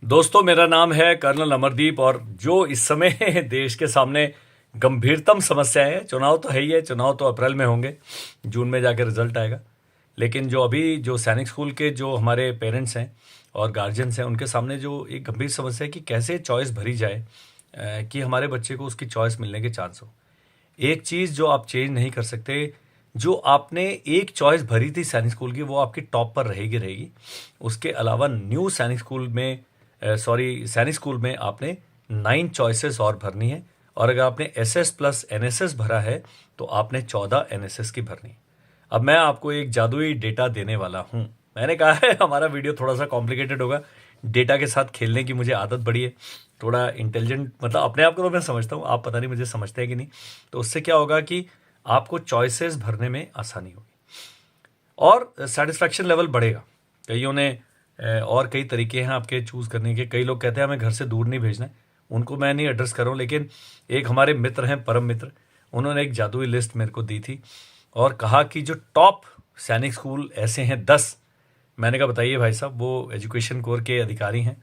दोस्तों, मेरा नाम है कर्नल अमरदीप और जो इस समय देश के सामने गंभीरतम समस्या है, चुनाव तो है ही है। चुनाव तो अप्रैल में होंगे, जून में जाकर रिजल्ट आएगा। लेकिन जो अभी जो सैनिक स्कूल के जो हमारे पेरेंट्स हैं और गार्जियंस हैं, उनके सामने जो एक गंभीर समस्या है कि कैसे चॉइस भरी जाए कि हमारे बच्चे को उसकी चॉइस मिलने के चांस हो। एक चीज़ जो आप चेंज नहीं कर सकते, जो आपने एक चॉइस भरी थी सैनिक स्कूल की, वो आपकी टॉप पर रहेगी रहेगी। उसके अलावा न्यू सैनिक स्कूल में सैनिक स्कूल में आपने 9 चॉइसेस और भरनी है। और अगर आपने एसएस प्लस एनएसएस भरा है तो आपने 14 एनएसएस की भरनी है। अब मैं आपको एक जादुई डेटा देने वाला हूं। मैंने कहा है हमारा वीडियो थोड़ा सा कॉम्प्लिकेटेड होगा, डेटा के साथ खेलने की मुझे आदत बड़ी है। थोड़ा इंटेलिजेंट, मतलब अपने आप को तो मैं समझता हूँ, आप पता नहीं मुझे समझते हैं कि नहीं। तो उससे क्या होगा कि आपको चॉइसेस भरने में आसानी होगी और सेटिस्फैक्शन लेवल बढ़ेगा। कईयों ने और कई तरीके हैं आपके चूज़ करने के। कई लोग कहते हैं हमें घर से दूर नहीं भेजना है, उनको मैं नहीं एड्रेस कर रहा हूँ। लेकिन एक हमारे मित्र हैं, परम मित्र, उन्होंने एक जादुई लिस्ट मेरे को दी थी और कहा कि जो टॉप सैनिक स्कूल ऐसे हैं 10। मैंने कहा बताइए भाई साहब। वो एजुकेशन कोर के अधिकारी हैं,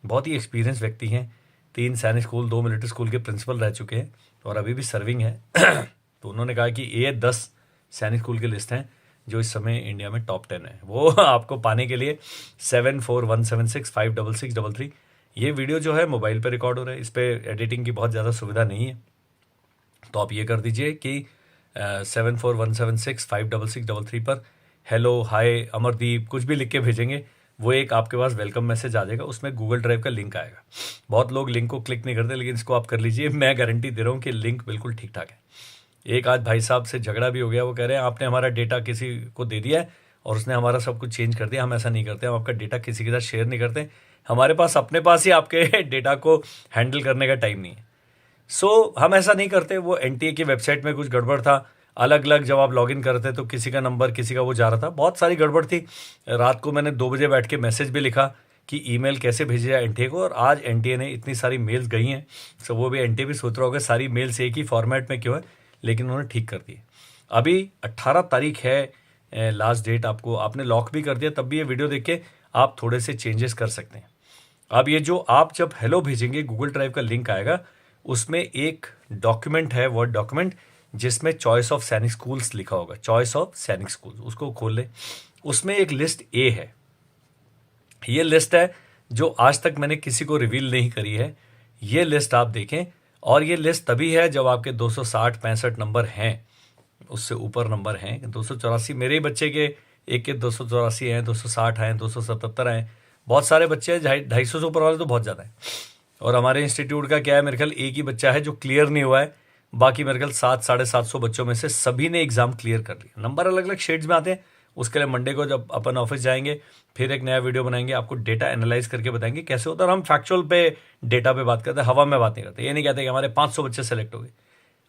बहुत ही एक्सपीरियंस व्यक्ति हैं। 3 सैनिक स्कूल, 2 मिलिट्री स्कूल के प्रिंसिपल रह चुके हैं और अभी भी सर्विंग है। तो उन्होंने कहा कि ये 10 सैनिक स्कूल की लिस्ट हैं जो इस समय इंडिया में टॉप 10 है। वो आपको पाने के लिए 7417656633। ये वीडियो जो है मोबाइल पे रिकॉर्ड हो रहा है, इस पे एडिटिंग की बहुत ज़्यादा सुविधा नहीं है। तो आप ये कर दीजिए कि 7417656633 पर हेलो, हाय, अमरदीप कुछ भी लिख के भेजेंगे, वो एक आपके पास वेलकम मैसेज आ जाएगा। उसमें गूगल ड्राइव का लिंक आएगा। बहुत लोग लिंक को क्लिक नहीं करते, लेकिन इसको आप कर लीजिए। मैं गारंटी दे रहा हूँ कि लिंक बिल्कुल ठीक ठाक है। एक आज भाई साहब से झगड़ा भी हो गया, वो कह रहे हैं आपने हमारा डेटा किसी को दे दिया है और उसने हमारा सब कुछ चेंज कर दिया। हम ऐसा नहीं करते, हम आपका डेटा किसी के साथ शेयर नहीं करते। हमारे पास अपने पास ही आपके डेटा को हैंडल करने का टाइम नहीं है। हम ऐसा नहीं करते। वो एनटीए की वेबसाइट में कुछ गड़बड़ था, अलग अलग जब आप लॉगिन करते तो किसी का नंबर किसी का वो जा रहा था, बहुत सारी गड़बड़ थी। रात को मैंने 2 बजे बैठ के मैसेज भी लिखा कि ईमेल कैसे भेजे जाए एनटीए को। और आज एनटीए ने इतनी सारी मेल्स गई हैं, सो वो भी एनटीए भी सोच रहा होगा सारी मेल्स एक ही फॉर्मेट में क्यों है, लेकिन उन्होंने ठीक कर दिए। अभी 18 तारीख है लास्ट डेट। आपने लॉक भी कर दिया, तब भी ये वीडियो देख के आप थोड़े से चेंजेस कर सकते हैं। अब ये जो आप जब हेलो भेजेंगे, गूगल ड्राइव का लिंक आएगा, उसमें एक डॉक्यूमेंट है, वर्ड डॉक्यूमेंट, जिसमें चॉइस ऑफ सैनिक स्कूल्स लिखा होगा। चॉइस ऑफ सैनिक स्कूल्स, उसको खोल ले। उसमें एक लिस्ट ए है। ये लिस्ट है जो आज तक मैंने किसी को रिवील नहीं करी है। ये लिस्ट आप देखें, और ये लिस्ट तभी है जब आपके 260-65 नंबर हैं, उससे ऊपर नंबर हैं। 284 मेरे ही बच्चे के एक के 284 हैं, 260 हैं, 277 हैं। बहुत सारे बच्चे हैं, 250 से ऊपर वाले तो बहुत ज़्यादा है। और हमारे इंस्टीट्यूट का क्या है, मेरे ख्याल एक ही बच्चा है जो क्लियर नहीं हुआ है। बाकी मेरे ख्याल 700-750 बच्चों में से सभी ने एग्जाम क्लियर कर लिया। नंबर अलग अलग शेड्स में आते हैं। उसके लिए मंडे को जब अपन ऑफिस जाएंगे, फिर एक नया वीडियो बनाएंगे, आपको डेटा एनालाइज करके बताएंगे कैसे होता है। और हम फैक्चुअल पे डेटा पे बात करते हैं, हवा में बात नहीं करते। ये नहीं कहते कि हमारे 500 बच्चे सेलेक्ट हो गए।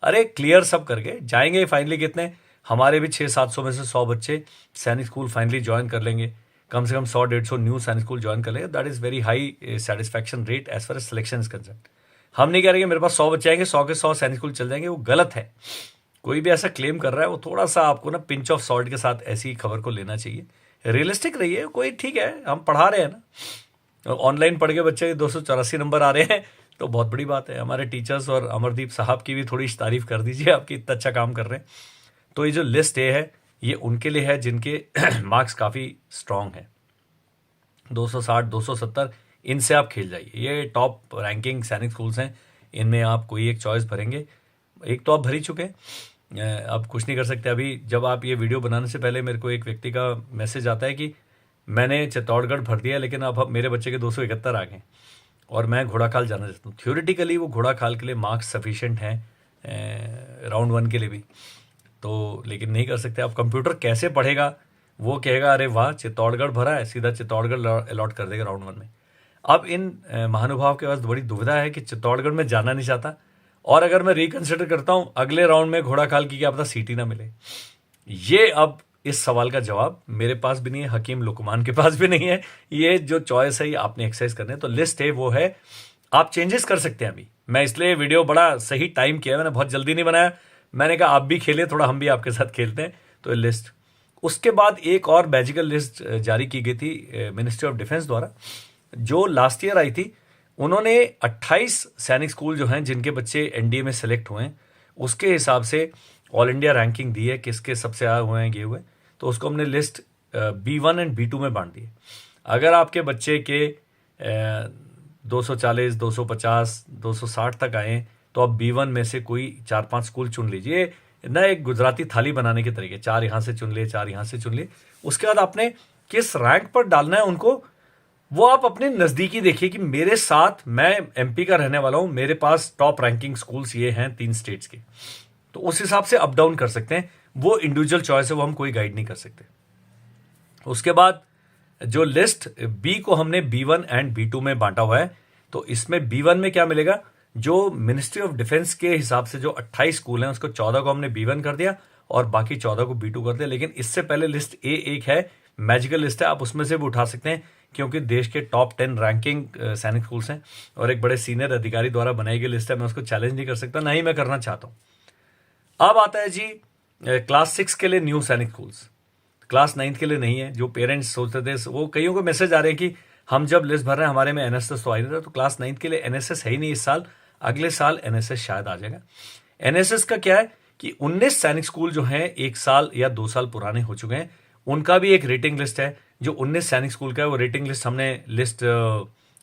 अरे क्लियर सब करके जाएंगे। फाइनली कितने, हमारे भी 600-700 में से 100 बच्चे सैनिक स्कूल फाइनली ज्वाइन कर लेंगे। कम से कम 100-150 न्यू सैनिक स्कूल ज्वाइन कर लेंगे। That is very high satisfaction rate as far as selection is concern. हम नहीं कह रहे कि मेरे पास 100 बच्चे आएंगे, 100 के 100 सैनिक स्कूल चल जाएंगे, वो गलत है। कोई भी ऐसा क्लेम कर रहा है, वो थोड़ा सा आपको ना पिंच ऑफ सॉल्ट के साथ ऐसी खबर को लेना चाहिए। रियलिस्टिक रहिए। कोई ठीक है, हम पढ़ा रहे हैं ना, ऑनलाइन पढ़ के बच्चे 284 नंबर आ रहे हैं तो बहुत बड़ी बात है। हमारे टीचर्स और अमरदीप साहब की भी थोड़ी तारीफ कर दीजिए, आपकी इतना अच्छा काम कर रहे हैं। तो ये जो लिस्ट ए है, ये उनके लिए है जिनके मार्क्स काफ़ी स्ट्रांग हैं। 260, 270, इनसे आप खेल जाइए। ये टॉप रैंकिंग सैनिक स्कूल्स हैं, इनमें आप कोई एक चॉइस भरेंगे। एक तो आप भर ही चुके हैं, अब कुछ नहीं कर सकते। अभी जब आप ये वीडियो बनाने से पहले मेरे को एक व्यक्ति का मैसेज आता है कि मैंने चित्तौड़गढ़ भर दिया, लेकिन अब मेरे बच्चे के 271 आ गए और मैं घोड़ाखाल जाना चाहता हूँ। थ्योरेटिकली वो घोड़ाखाल के लिए मार्क्स सफिशिएंट हैं, राउंड 1 के लिए भी। तो लेकिन नहीं कर सकते। अब कंप्यूटर कैसे पढ़ेगा, वो कहेगा अरे वाह चित्तौड़गढ़ भरा है, सीधा चित्तौड़गढ़ अलॉट कर देगा राउंड 1 में। अब इन महानुभाव के पास बड़ी दुविधा है कि चित्तौड़गढ़ में जाना नहीं चाहता, और अगर मैं रिकंसिडर करता हूं अगले राउंड में घोड़ाखाल की, क्या पता सीट ही ना मिले। ये अब इस सवाल का जवाब मेरे पास भी नहीं है, हकीम लुकमान के पास भी नहीं है। ये जो चॉइस है ये आपने एक्सरसाइज करने है। तो लिस्ट है वो है, आप चेंजेस कर सकते हैं। अभी मैं इसलिए वीडियो बड़ा सही टाइम किया, मैंने बहुत जल्दी नहीं बनाया। मैंने कहा आप भी खेले थोड़ा, हम भी आपके साथ खेलते हैं। तो ये लिस्ट, उसके बाद एक और मैजिकल लिस्ट जारी की गई थी मिनिस्ट्री ऑफ डिफेंस द्वारा, जो लास्ट ईयर आई थी, उन्होंने 28 सैनिक स्कूल जो हैं जिनके बच्चे एनडीए में सेलेक्ट हुए हैं, उसके हिसाब से ऑल इंडिया रैंकिंग दी है, किसके सबसे आए हुए हैं ये हुए, तो उसको हमने लिस्ट B1 एंड B2 में बांट दी है। अगर आपके बच्चे के 240, 250, 260 तक आए तो आप B1 में से कोई 4-5 स्कूल चुन लीजिए ना, एक गुजराती थाली बनाने के तरीके, 4 यहाँ से चुन लिए, 4 यहाँ से चुन लिए। उसके बाद आपने किस रैंक पर डालना है उनको, वो आप अपने नज़दीकी देखिए कि मेरे साथ, मैं एमपी का रहने वाला हूं, मेरे पास टॉप रैंकिंग स्कूल्स ये हैं 3 स्टेट्स के, तो उस हिसाब से अप डाउन कर सकते हैं। वो इंडिविजुअल चॉइस है, वो हम कोई गाइड नहीं कर सकते। उसके बाद जो लिस्ट बी को हमने B1 एंड B2 में बांटा हुआ है, तो इसमें B1 में क्या मिलेगा, जो मिनिस्ट्री ऑफ डिफेंस के हिसाब से जो 28 स्कूल हैं उसको 14 को हमने B1 कर दिया और बाकी 14 को B2 कर दिया। लेकिन इससे पहले लिस्ट ए एक है, मैजिकल लिस्ट है, आप उसमें से भी उठा सकते हैं क्योंकि देश के टॉप 10 रैंकिंग सैनिक स्कूल्स हैं और एक बड़े सीनियर अधिकारी द्वारा बनाई गई लिस्ट है। मैं उसको चैलेंज नहीं कर सकता, ना ही मैं करना चाहता हूं। अब आता है जी क्लास 6 के लिए न्यू सैनिक स्कूल्स, क्लास 9 के लिए नहीं है। जो पेरेंट्स सोचते थे, वो कईयों को मैसेज आ रहे हैं कि हम जब लिस्ट भर रहे हैं हमारे में एनएसएस तो आ ही नहीं रहा, तो क्लास 9 के लिए एनएसएस है ही नहीं इस साल, अगले साल एनएसएस शायद आ जाएगा। एनएसएस का क्या है कि 19 सैनिक स्कूल जो हैं 1 साल या 2 साल पुराने हो चुके हैं, उनका भी एक रेटिंग लिस्ट है। जो 19 सैनिक स्कूल का है वो रेटिंग लिस्ट हमने लिस्ट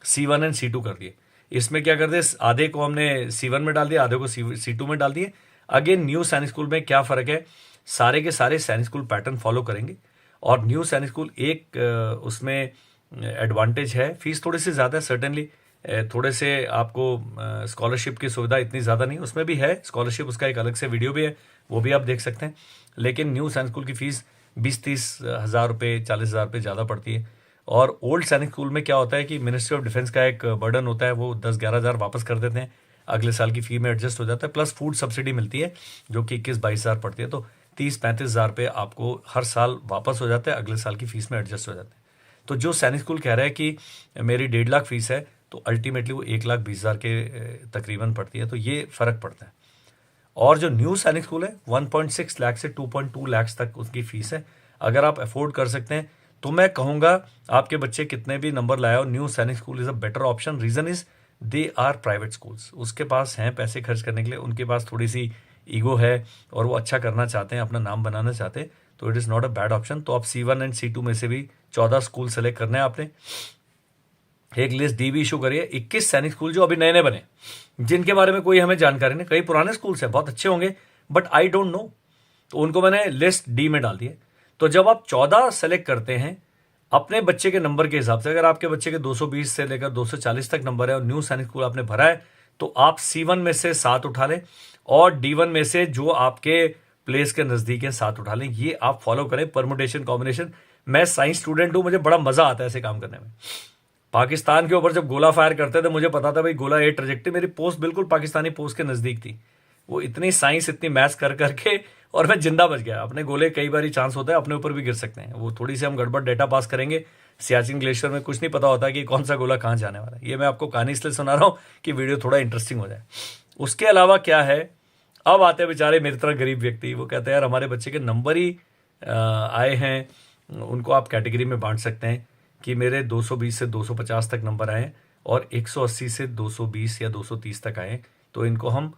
C1 एंड C2 कर दिए। इसमें क्या कर दिए, आधे को हमने C1 में डाल दिया, आधे को C2 में डाल दिए। अगेन न्यू सैनिक स्कूल में क्या फर्क है, सारे के सारे सैनिक स्कूल पैटर्न फॉलो करेंगे और न्यू सैनिक स्कूल एक उसमें एडवांटेज है, फीस थोड़ी सी ज़्यादा है सर्टेनली, थोड़े से आपको स्कॉलरशिप की सुविधा इतनी ज़्यादा नहीं, उसमें भी है स्कॉलरशिप, उसका एक अलग से वीडियो भी है, वो भी आप देख सकते हैं। लेकिन न्यू सैनिक स्कूल की फ़ीस 20-30 हज़ार रुपये, 40 हज़ार रुपये ज़्यादा पड़ती है। और ओल्ड सैनिक स्कूल में क्या होता है कि मिनिस्ट्री ऑफ डिफेंस का एक बर्डन होता है, वो 10-11 हज़ार वापस कर देते हैं, अगले साल की फ़ी में एडजस्ट हो जाता है, प्लस फूड सब्सिडी मिलती है जो कि 21-22 हज़ार पड़ती है, तो 30-35 हज़ार रुपये आपको हर साल वापस हो जाता है, अगले साल की फ़ीस में एडजस्ट हो जाता है। तो जो सैनिक स्कूल कह रहा है कि मेरी 1.5 लाख फीस है, तो अल्टीमेटली वो 1,20,000 के तकरीबन पड़ती है, तो ये फ़र्क पड़ता है। और जो न्यू सैनिक स्कूल है 1.6 लाख से 2.2 लाख तक उसकी फ़ीस है। अगर आप अफोर्ड कर सकते हैं तो मैं कहूँगा आपके बच्चे कितने भी नंबर लाए हो, new Sainik school is a better option. Reason is they are private schools, उसके पास हैं पैसे खर्च करने के लिए, उनके पास थोड़ी सी ईगो है और वो अच्छा करना चाहते हैं, अपना नाम बनाना चाहते हैं, तो it is not a bad option. तो आप C1 एंड C2 में से भी 14 स्कूल सेलेक्ट करने हैं आपने। एक लिस्ट डी भी इशू करिए, 21 सैनिक स्कूल जो अभी नए नए बने, जिनके बारे में कोई हमें जानकारी नहीं, कई पुराने स्कूल्स हैं, बहुत अच्छे होंगे बट आई डोंट नो, तो उनको मैंने लिस्ट डी में डाल दिए। तो जब आप 14 सेलेक्ट करते हैं अपने बच्चे के नंबर के हिसाब से, अगर आपके बच्चे के 220 से लेकर 240 तक नंबर है और न्यू सैनिक स्कूल आपने भरा है, तो आप C1 में से 7 उठा लें और D1 में से जो आपके प्लेस के नज़दीक है 7 उठा लें। ये आप फॉलो करें, परमुटेशन कॉम्बिनेशन। मैं साइंस स्टूडेंट हूं, मुझे बड़ा मजा आता है ऐसे काम करने में। पाकिस्तान के ऊपर जब गोला फायर करते थे, मुझे पता था भाई गोला ए ट्रेजेक्टरी, मेरी पोस्ट बिल्कुल पाकिस्तानी पोस्ट के नज़दीक थी। वो इतनी साइंस, इतनी मैथ्स कर करके, और मैं जिंदा बच गया। अपने गोले कई बार चांस होता है अपने ऊपर भी गिर सकते हैं, वो थोड़ी सी हम गड़बड़ डेटा पास करेंगे। सियाचिन ग्लेशियर में कुछ नहीं पता होता कि कौन सा गोला कहाँ जाने वाला है। ये मैं आपको कहानी इसलिए सुना रहा हूँ कि वीडियो थोड़ा इंटरेस्टिंग हो जाए। उसके अलावा क्या है, अब आते हैं बेचारे मेरी तरह गरीब व्यक्ति, वो कहते हैं यार हमारे बच्चे के नंबर ही आए हैं, उनको आप कैटेगरी में बांट सकते हैं कि मेरे 220 से 250 तक नंबर आए और 180 से 220 या 230 तक आए, तो इनको हम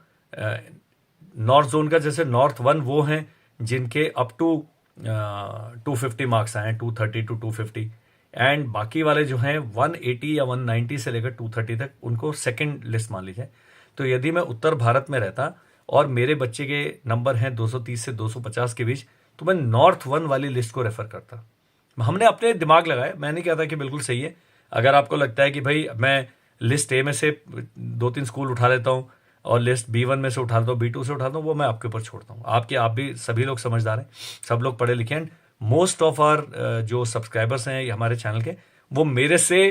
नॉर्थ जोन का, जैसे नॉर्थ 1 वो हैं जिनके अप टू 250 मार्क्स आए, 230 टू 250, एंड बाकी वाले जो हैं 180 या 190 से लेकर 230 तक, उनको सेकंड लिस्ट मान लीजिए। तो यदि मैं उत्तर भारत में रहता और मेरे बच्चे के नंबर हैं 230 से 250 के बीच, तो मैं नॉर्थ 1 वाली लिस्ट को रेफर करता। हमने अपने दिमाग लगाया, मैं नहीं कहता कि बिल्कुल सही है। अगर आपको लगता है कि भाई मैं लिस्ट ए में से 2-3 स्कूल उठा लेता हूँ और लिस्ट B1 में से उठा लेता हूँ, B2 से उठाता हूँ, वो मैं आपके ऊपर छोड़ता हूँ। आप भी सभी लोग समझदार हैं, सब लोग पढ़े लिखे हैं। मोस्ट ऑफ आवर जो सब्सक्राइबर्स हैं हमारे चैनल के, वो मेरे से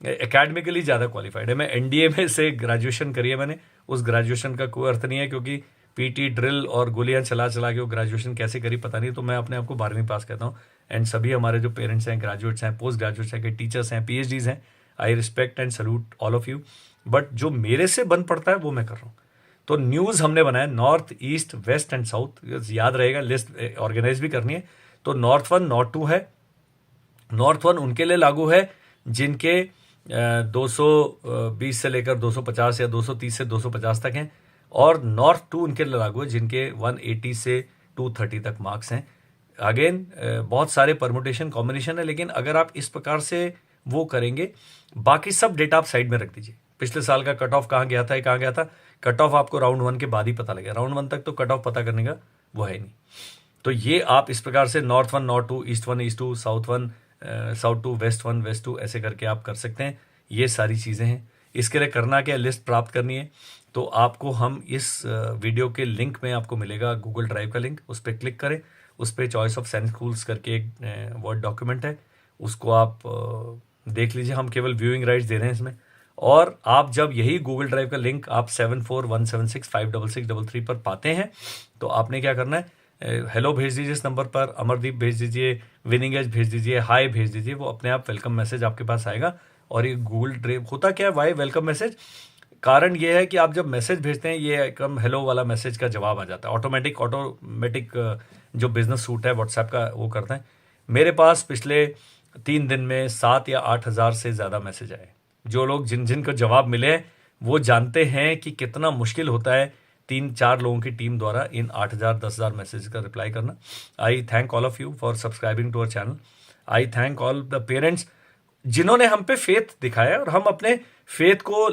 एकेडमिकली ज़्यादा क्वालिफाइड है। मैं एनडीए में से ग्रेजुएशन करी है मैंने, उस ग्रेजुएशन का कोई अर्थ नहीं है क्योंकि पीटी ड्रिल और गोलियां चला चला के वो ग्रेजुएशन कैसे करी पता नहीं, तो मैं अपने आप को 12वीं पास कहता हूँ। एंड सभी हमारे जो पेरेंट्स हैं, ग्रेजुएट्स हैं, पोस्ट ग्रेजुएट्स हैं, टीचर्स हैं, PhDs हैं, I respect and salute all of you, but जो मेरे से बन पड़ता है वो मैं कर रहा हूँ। तो न्यूज़ हमने बनाया north, east, west and south, याद रहेगा, लिस्ट ऑर्गेनाइज भी करनी है। तो नॉर्थ 1 नॉर्थ 2 है। नॉर्थ 1 उनके लिए लागू है जिनके 220 से लेकर 250 या 230 से 250 तक हैं, और नॉर्थ 2 उनके लिए लागू है जिनके 180 से 230 तक मार्क्स हैं। अगेन बहुत सारे परमुटेशन कॉम्बिनेशन है, लेकिन अगर आप इस प्रकार से वो करेंगे, बाकी सब डेटा आप साइड में रख दीजिए। पिछले साल का कट ऑफ कहाँ गया था, कहाँ गया था, कट ऑफ आपको राउंड 1 के बाद ही पता लगेगा। राउंड 1 तक तो कट ऑफ पता करने का वो है नहीं। तो ये आप इस प्रकार से north 1 north 2, east 1 east 2, south 1 south 2, west 1 west 2, ऐसे करके आप कर सकते हैं। ये सारी चीज़ें हैं। इसके लिए करना क्या, लिस्ट प्राप्त करनी है। तो आपको हम इस वीडियो के लिंक में आपको मिलेगा गूगल ड्राइव का लिंक, उस पर क्लिक करें। उस पर चॉइस ऑफ सैनिक स्कूल्स करके एक वर्ड डॉक्यूमेंट है, उसको आप देख लीजिए। हम केवल व्यूइंग राइट्स दे रहे हैं इसमें। और आप जब यही गूगल ड्राइव का लिंक आप 7417656633 पर पाते हैं, तो आपने क्या करना है, हेलो भेज दीजिए इस नंबर पर, अमरदीप भेज दीजिए, विनिंग एज भेज दीजिए, हाय भेज दीजिए। वो अपने आप वेलकम मैसेज आपके पास आएगा। और ये गूगल ड्राइव होता क्या है, वाई वेलकम मैसेज, कारण ये है कि आप जब मैसेज भेजते हैं, ये एकदम हेलो वाला मैसेज का जवाब आ जाता है ऑटोमेटिक। जो बिजनेस सूट है व्हाट्सएप का वो करता है। मेरे पास पिछले 3 दिन में 7 या 8 हज़ार से ज़्यादा मैसेज आए। जो लोग जिन को जवाब मिले वो जानते हैं कि कितना मुश्किल होता है 3-4 लोगों की टीम द्वारा इन 8,000 10,000 मैसेज का रिप्लाई करना। I thank all of you for subscribing to our channel. I thank all the parents जिन्होंने हम पे फेथ दिखाया, और हम अपने फेथ को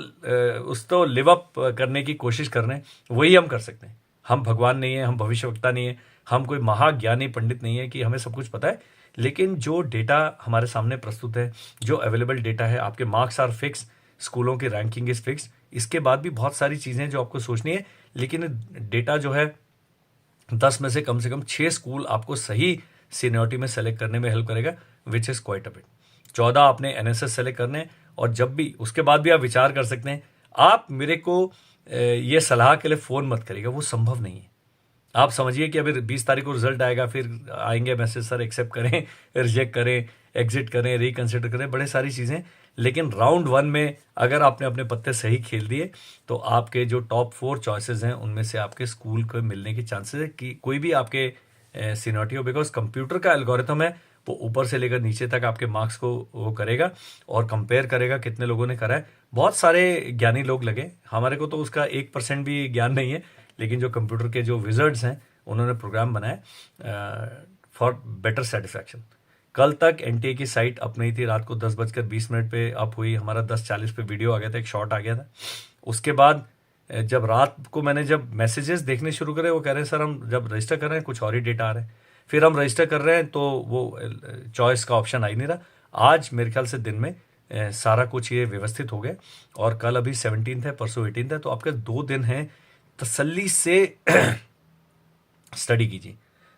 उसको लिव अप करने की कोशिश कर रहे हैं। वही हम कर सकते हैं। हम भगवान नहीं है, हम भविष्यवक्ता नहीं है, हम कोई महाज्ञानी पंडित नहीं है कि हमें सब कुछ पता है। लेकिन जो डेटा हमारे सामने प्रस्तुत है, जो अवेलेबल डेटा है, आपके मार्क्स आर फिक्स, स्कूलों की रैंकिंग इज फिक्स। इसके बाद भी बहुत सारी चीज़ें जो आपको सोचनी है, लेकिन डेटा जो है 10 में से कम 6 स्कूल आपको सही सीनियरिटी में सेलेक्ट करने में हेल्प करेगा, which is quite a bit. 14 आपने एनएसएस सेलेक्ट करने हैं, और जब भी उसके बाद भी आप विचार कर सकते हैं। आप मेरे को ये सलाह के लिए फ़ोन मत करिएगा, वो संभव नहीं है। आप समझिए कि अभी 20 तारीख को रिजल्ट आएगा, फिर आएंगे मैसेज, सर एक्सेप्ट करें, रिजेक्ट करें, एग्जिट करें, रिकंसिडर करें, बड़े सारी चीज़ें। लेकिन राउंड 1 में अगर आपने अपने पत्ते सही खेल दिए, तो आपके जो टॉप 4 चॉइसेस हैं उनमें से आपके स्कूल को मिलने की चांसेस है कि कोई भी आपके सीनियरिटी हो। बिकॉज कंप्यूटर का एल्गोरिथम है, वो ऊपर से लेकर नीचे तक आपके मार्क्स को वो करेगा और कंपेयर करेगा कितने लोगों ने करा है। बहुत सारे ज्ञानी लोग लगे, हमारे को तो उसका 1% भी ज्ञान नहीं है, लेकिन जो कंप्यूटर के जो विजर्ड्स हैं उन्होंने प्रोग्राम बनाया फॉर बेटर सेटिस्फैक्शन। कल तक एनटीए की साइट अप नहीं थी, रात को 10:20 पे अप हुई, हमारा 10:40 पे वीडियो आ गया था, एक शॉर्ट आ गया था। उसके बाद जब रात को मैंने जब मैसेजेस देखने शुरू करे, वो कह रहे हैं सर हम जब रजिस्टर कर रहे हैं कुछ और ही डेटा आ रहे हैं, फिर हम रजिस्टर कर रहे हैं तो वो चॉइस का ऑप्शन आ ही नहीं रहा। आज मेरे ख्याल से दिन में सारा कुछ ये व्यवस्थित हो गया, और कल अभी 17 है, परसों 18 है, तो आपके 2 दिन हैं, तसल्ली से स्टडी कीजिए।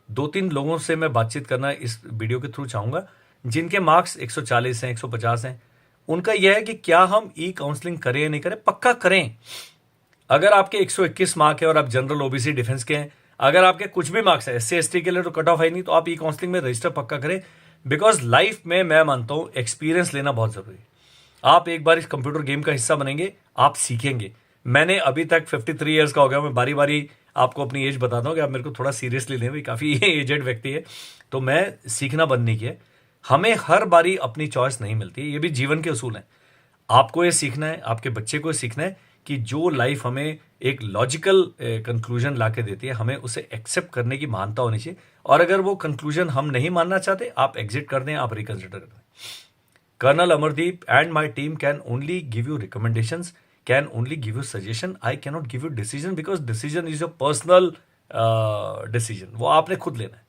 2-3 लोगों से मैं बातचीत करना इस वीडियो के थ्रू चाहूँगा जिनके मार्क्स 140 हैं, 150 हैं। उनका यह है कि क्या हम ई काउंसलिंग करें या नहीं करें, पक्का करें। अगर आपके 121 मार्क है और आप जनरल ओबीसी डिफेंस के हैं, अगर आपके कुछ भी मार्क्स है, एससी एसटी के लिए तो कट ऑफ है नहीं, तो आप ई काउंसलिंग में रजिस्टर पक्का करें। बिकॉज लाइफ में मैं मानता हूँ एक्सपीरियंस लेना बहुत जरूरी है। आप एक बार इस कंप्यूटर गेम का हिस्सा बनेंगे, आप सीखेंगे। मैंने अभी तक 53 ईयर्स का हो गया, मैं बारी बारी आपको अपनी एज बताता हूँ कि आप मेरे को थोड़ा सीरियसली लें, भाई काफ़ी एजेड व्यक्ति है, तो मैं सीखना बंद नहीं किया। हमें हर बारी अपनी चॉइस नहीं मिलती, ये भी जीवन के असूल हैं। आपको ये सीखना है, आपके बच्चे को सीखना है कि जो लाइफ हमें एक लॉजिकल कंक्लूजन ला के देती है, हमें उसे एक्सेप्ट करने की महानता होनी चाहिए। और अगर वो कंक्लूजन हम नहीं मानना चाहते, आप एग्जिट कर दें, आप रिकंसिडर कर दें। Colonel Amardeep and my team can only give you recommendations, can only give you suggestion. I cannot give you decision because decision is your personal decision. वो आपने खुद लेना है।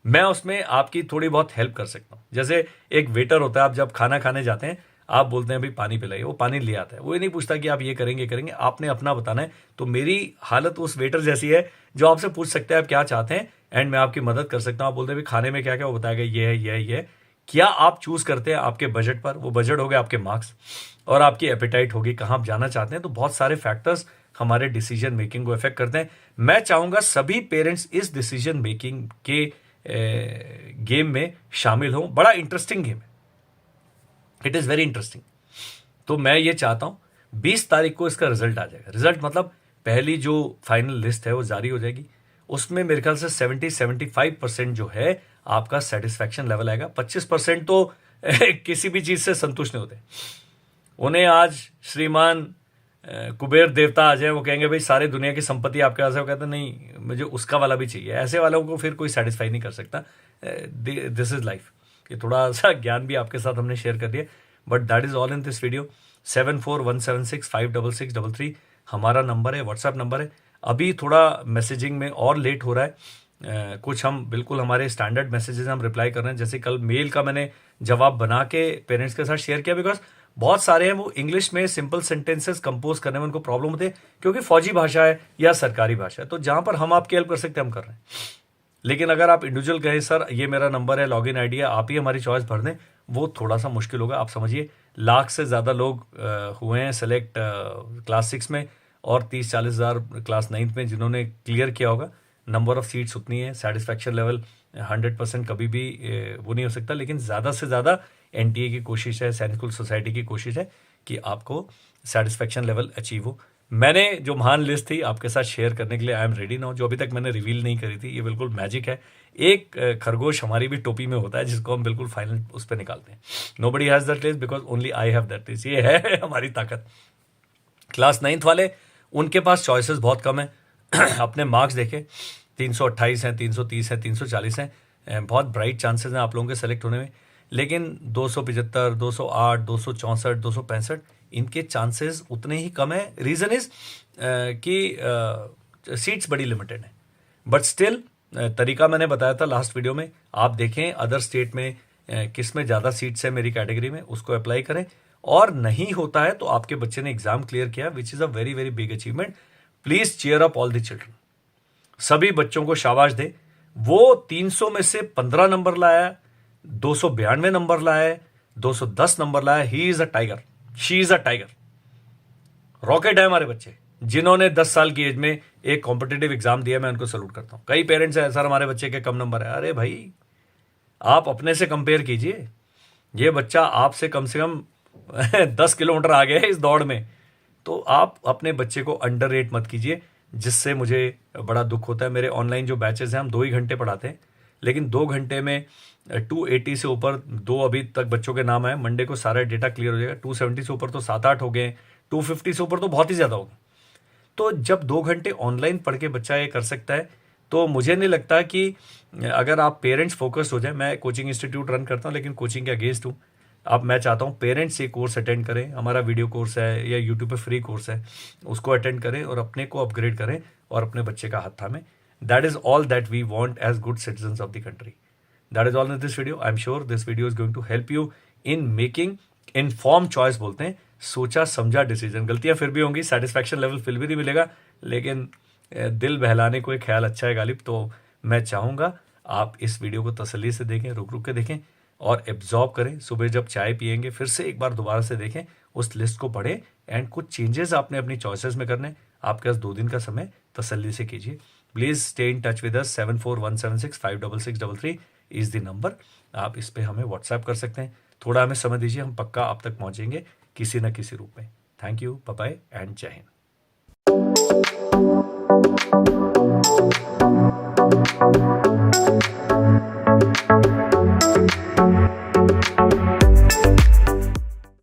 मैं उसमें आपकी थोड़ी बहुत हेल्प कर सकता हूँ। जैसे एक वेटर होता है, आप जब खाना खाने जाते हैं, आप बोलते हैं भाई पानी पिलाइए, वो पानी ले आता है, वो ये नहीं पूछता कि आप ये करेंगे, आपने अपना बताना है। तो मेरी हालत उस वेटर जैसी है जो आपसे पूछ सकते हैं आप क्या चाहते हैं, एंड मैं आपकी मदद कर सकता हूँ। आप बोलते हैं भाई खाने में क्या क्या, वो बताएगा ये है ये है ये है। क्या आप चूज करते हैं आपके बजट पर, वो बजट हो गया आपके मार्क्स, और आपकी एपेटाइट होगी कहाँ आप जाना चाहते हैं। तो बहुत सारे फैक्टर्स हमारे डिसीजन मेकिंग को इफेक्ट करते हैं। मैं चाहूंगा सभी पेरेंट्स इस डिसीजन मेकिंग के गेम में शामिल हों। बड़ा इंटरेस्टिंग गेम है, इट इज़ वेरी इंटरेस्टिंग। तो मैं ये चाहता हूँ 20 तारीख को इसका रिजल्ट आ जाएगा। रिजल्ट मतलब पहली जो फाइनल लिस्ट है वो जारी हो जाएगी। उसमें मेरे ख्याल से 70-75% जो है आपका सेटिस्फैक्शन लेवल आएगा। 25% तो किसी भी चीज़ से संतुष्ट नहीं होते। उन्हें आज श्रीमान कुबेर देवता आ जाए, वो कहेंगे भाई सारी दुनिया की संपत्ति आपके पास है, वो कहते हैं नहीं मुझे उसका वाला भी चाहिए। ऐसे वालों को फिर कोई सेटिस्फाई नहीं कर सकता। This is life. ये थोड़ा सा ज्ञान भी आपके साथ हमने शेयर कर दिया, but that is all in this video. 7417656633 हमारा नंबर है, व्हाट्सएप नंबर है। अभी थोड़ा मैसेजिंग में और लेट हो रहा है, कुछ हम बिल्कुल हमारे स्टैंडर्ड मैसेजेस हम रिप्लाई कर रहे हैं। जैसे कल मेल का मैंने जवाब बना के पेरेंट्स के साथ शेयर किया, बिकॉज बहुत सारे हैं वो इंग्लिश में सिंपल सेंटेंसेस कंपोज करने में उनको प्रॉब्लम होती है, क्योंकि फौजी भाषा है या सरकारी भाषा है। तो जहां पर हम आपकी हेल्प कर सकते हैं हम कर रहे हैं। लेकिन अगर आप इंडिविजुअल कहें सर ये मेरा नंबर है, लॉगिन आईडी है, आप ही हमारी चॉइस भर दें, वो थोड़ा सा मुश्किल होगा। आप समझिए लाख से ज़्यादा लोग हुए हैं सेलेक्ट क्लास 6 में, और 30-40 हज़ार क्लास 9th में जिन्होंने क्लियर किया होगा। नंबर ऑफ सीट्स उतनी है, सेटिस्फैक्शन लेवल 100% कभी भी वो नहीं हो सकता, लेकिन ज़्यादा से ज़्यादा एनटीए की कोशिश है, सैनिक स्कूल सोसाइटी की कोशिश है कि आपको सेटिस्फैक्शन लेवल अचीव हो। मैंने जो महान लिस्ट थी आपके साथ शेयर करने के लिए आई एम रेडी नाउ, जो अभी तक मैंने रिवील नहीं करी थी। ये बिल्कुल मैजिक है। एक खरगोश हमारी भी टोपी में होता है जिसको हम बिल्कुल फाइनल उस पर निकालते हैं। Nobody has that list because only I have that list. ये है हमारी ताकत। क्लास 9th वाले उनके पास चॉइसेस बहुत कम है। अपने मार्क्स देखें, 328 हैं, 330 हैं, 340 हैं, बहुत ब्राइट चांसेस हैं आप लोगों के सेलेक्ट होने में। लेकिन 275, 208, 264, 265 इनके चांसेस उतने ही कम है। रीज़न इज कि सीट्स बड़ी लिमिटेड है, बट स्टिल तरीका मैंने बताया था लास्ट वीडियो में। आप देखें अदर स्टेट में किस में ज़्यादा सीट्स है मेरी कैटेगरी में, उसको अप्लाई करें। और नहीं होता है तो आपके बच्चे ने एग्जाम क्लियर किया, which is a very very big achievement. Please cheer up all the children. सभी बच्चों को शाबाश दे। वो 300 में से 15 नंबर लाया, 292 नंबर लाया, 210 नंबर लाया। He is a tiger, she is a tiger. Rocket है हमारे बच्चे। जिन्होंने 10 साल की एज में एक कॉम्पिटिटिव एग्जाम दिया, मैं उनको सल्यूट करता हूं। कई पेरेंट्स हैं सर हमारे बच्चे के कम नंबर है। अरे भाई आप अपने से कंपेयर कीजिए। ये बच्चा आपसे कम 10 किलोमीटर आगे है इस दौड़ में। तो आप अपने बच्चे को अंडर रेट मत कीजिए, जिससे मुझे बड़ा दुख होता है। मेरे ऑनलाइन जो बैचेस हैं हम 2 ही घंटे पढ़ाते हैं, लेकिन 2 घंटे में 280 से ऊपर 2 अभी तक बच्चों के नाम आए। मंडे को सारा डेटा क्लियर हो जाएगा। 270 से ऊपर तो 7-8 हो गए, 250 से ऊपर तो बहुत ही ज़्यादा हो गए। तो जब 2 घंटे ऑनलाइन पढ़ के बच्चा ये कर सकता है, तो मुझे नहीं लगता कि अगर आप पेरेंट्स फोकस हो जाए। मैं कोचिंग इंस्टीट्यूट रन करता हूँ, लेकिन कोचिंग के अगेंस्ट हूँ। अब मैं चाहता हूँ पेरेंट्स ये कोर्स अटेंड करें। हमारा वीडियो कोर्स है या यूट्यूब पे फ्री कोर्स है, उसको अटेंड करें और अपने को अपग्रेड करें और अपने बच्चे का हाथ थामें। That is all that we want as good citizens of the country. That is all in this video. I am sure this video is going to help you in making inform choice. बोलते हैं सोचा समझा decision. गलतियां फिर भी होंगी, satisfaction level फिर भी नहीं मिलेगा, लेकिन दिल बहलाने को एक ख्याल अच्छा है गालिब। तो मैं चाहूँगा आप इस वीडियो को तसल्ली से देखें, रुक रुक के देखें और एब्जॉर्ब करें। सुबह जब चाय पियेंगे फिर से एक बार दोबारा से देखें, उस लिस्ट को पढ़ें एंड कुछ चेंजेस आपने अपनी चॉइसेस में करने। आपके पास 2 दिन का समय, तसल्ली से कीजिए। Please stay in touch with us. 7417656633 is the number. आप इस पर हमें व्हाट्सएप कर सकते हैं। थोड़ा हमें समय दीजिए, हम पक्का आप तक पहुँचेंगे किसी न किसी रूप में। Thank you, bye bye and जय हिंद।